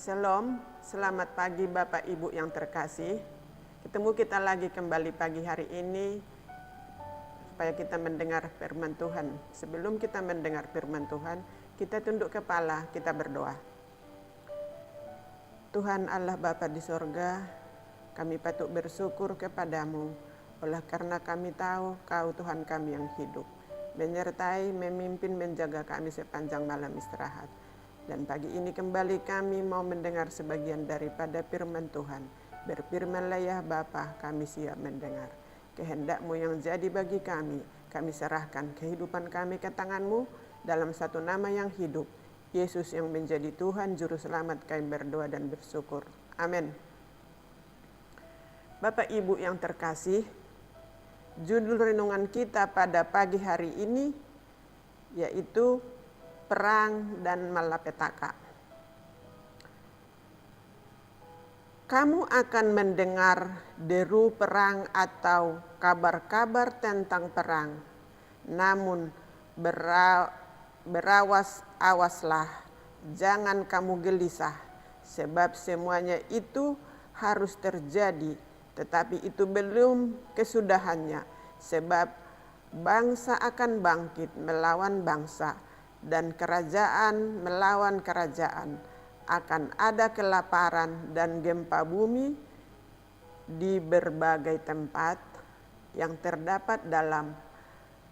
Shalom, selamat pagi Bapak Ibu yang terkasih. Ketemu kita lagi kembali pagi hari ini supaya kita mendengar firman Tuhan. Sebelum kita mendengar firman Tuhan, kita tunduk kepala, kita berdoa. Tuhan Allah Bapa di sorga, kami patut bersyukur kepadamu oleh karena kami tahu Kau Tuhan kami yang hidup, menyertai, memimpin, menjaga kami sepanjang malam istirahat. Dan pagi ini kembali kami mau mendengar sebagian daripada firman Tuhan. Berfirmanlah ya Bapa, kami siap mendengar. Kehendak-Mu yang jadi bagi kami serahkan kehidupan kami ke tangan-Mu dalam satu nama yang hidup, Yesus yang menjadi Tuhan Juru Selamat. Kami berdoa dan bersyukur. Amin. Bapak Ibu yang terkasih, judul renungan kita pada pagi hari ini yaitu perang dan malapetaka. Kamu akan mendengar deru perang atau kabar-kabar tentang perang. Namun berawas-awaslah, jangan kamu gelisah, sebab semuanya itu harus terjadi, tetapi itu belum kesudahannya, sebab bangsa akan bangkit melawan bangsa, dan kerajaan melawan kerajaan. Akan ada kelaparan dan gempa bumi di berbagai tempat yang terdapat dalam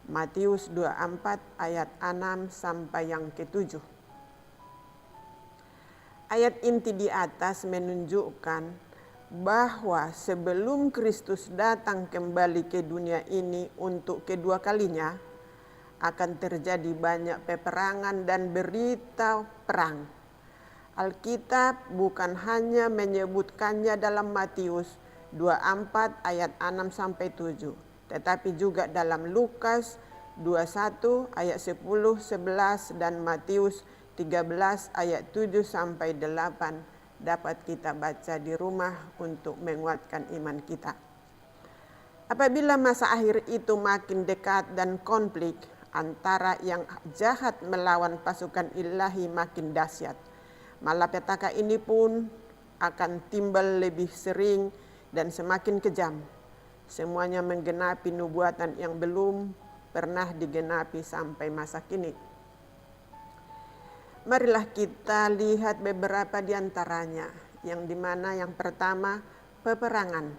Matius 24 ayat 6 sampai yang ke-7. Ayat inti di atas menunjukkan bahwa sebelum Kristus datang kembali ke dunia ini untuk kedua kalinya, akan terjadi banyak peperangan dan berita perang. Alkitab bukan hanya menyebutkannya dalam Matius 24 ayat 6 sampai 7, tetapi juga dalam Lukas 21 ayat 10, 11 dan Matius 13 ayat 7 sampai 8 dapat kita baca di rumah untuk menguatkan iman kita. Apabila masa akhir itu makin dekat dan konflik antara yang jahat melawan pasukan ilahi makin dahsyat, malapetaka ini pun akan timbul lebih sering dan semakin kejam. Semuanya menggenapi nubuatan yang belum pernah digenapi sampai masa kini. Marilah kita lihat beberapa di antaranya, yang dimana yang pertama, peperangan.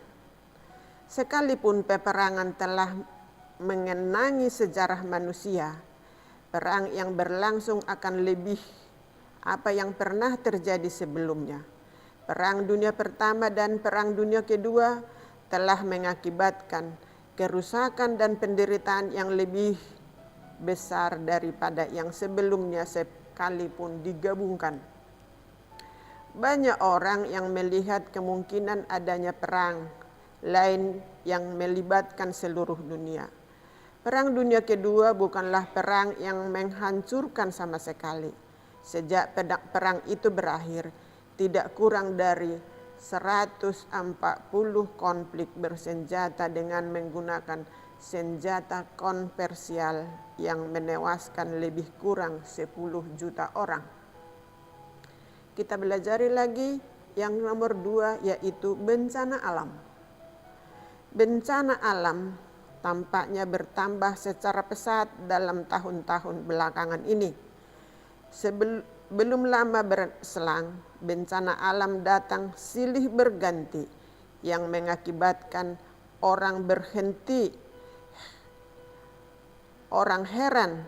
Sekalipun peperangan telah mengenangi sejarah manusia, perang yang berlangsung akan lebih apa yang pernah terjadi sebelumnya. Perang Dunia Pertama dan Perang Dunia Kedua telah mengakibatkan kerusakan dan penderitaan yang lebih besar daripada yang sebelumnya sekalipun digabungkan. Banyak orang yang melihat kemungkinan adanya perang lain yang melibatkan seluruh dunia. Perang Dunia Kedua bukanlah perang yang menghancurkan sama sekali. Sejak perang itu berakhir, tidak kurang dari 140 konflik bersenjata dengan menggunakan senjata konvensional yang menewaskan lebih kurang 10 juta orang. Kita belajari lagi yang nomor 2, yaitu bencana alam. Bencana alam tampaknya bertambah secara pesat dalam tahun-tahun belakangan ini. Belum lama berselang, bencana alam datang silih berganti yang mengakibatkan orang berhenti. Orang heran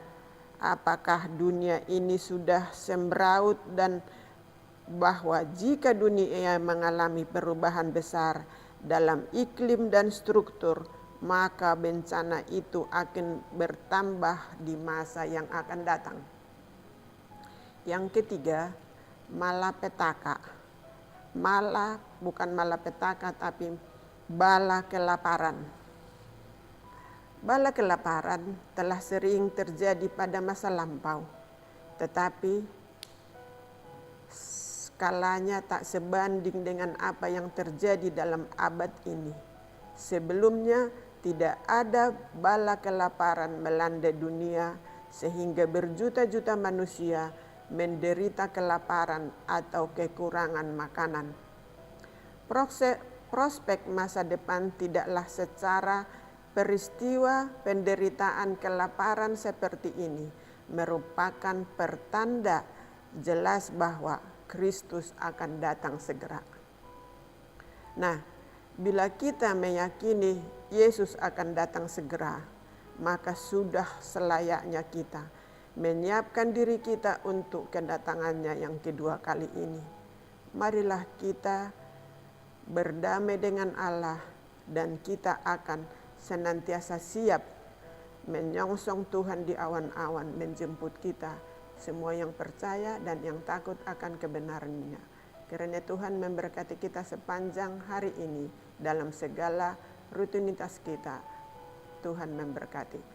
apakah dunia ini sudah semraut dan bahwa jika dunia mengalami perubahan besar dalam iklim dan struktur, maka bencana itu akan bertambah di masa yang akan datang. Yang ketiga, malapetaka. Bukan malapetaka tapi bala kelaparan. Bala kelaparan telah sering terjadi pada masa lampau, tetapi skalanya tak sebanding dengan apa yang terjadi dalam abad ini. Sebelumnya tidak ada bala kelaparan melanda dunia sehingga berjuta-juta manusia menderita kelaparan atau kekurangan makanan. Prospek masa depan tidaklah secara peristiwa penderitaan kelaparan seperti ini merupakan pertanda jelas bahwa Kristus akan datang segera. Nah, bila kita meyakini Yesus akan datang segera, maka sudah selayaknya kita menyiapkan diri kita untuk kedatangannya yang kedua kali ini. Marilah kita berdamai dengan Allah dan kita akan senantiasa siap menyongsong Tuhan di awan-awan menjemput kita, semua yang percaya dan yang takut akan kebenaran-Nya. Kiranya Tuhan memberkati kita sepanjang hari ini dalam segala rutinitas kita. Tuhan memberkati.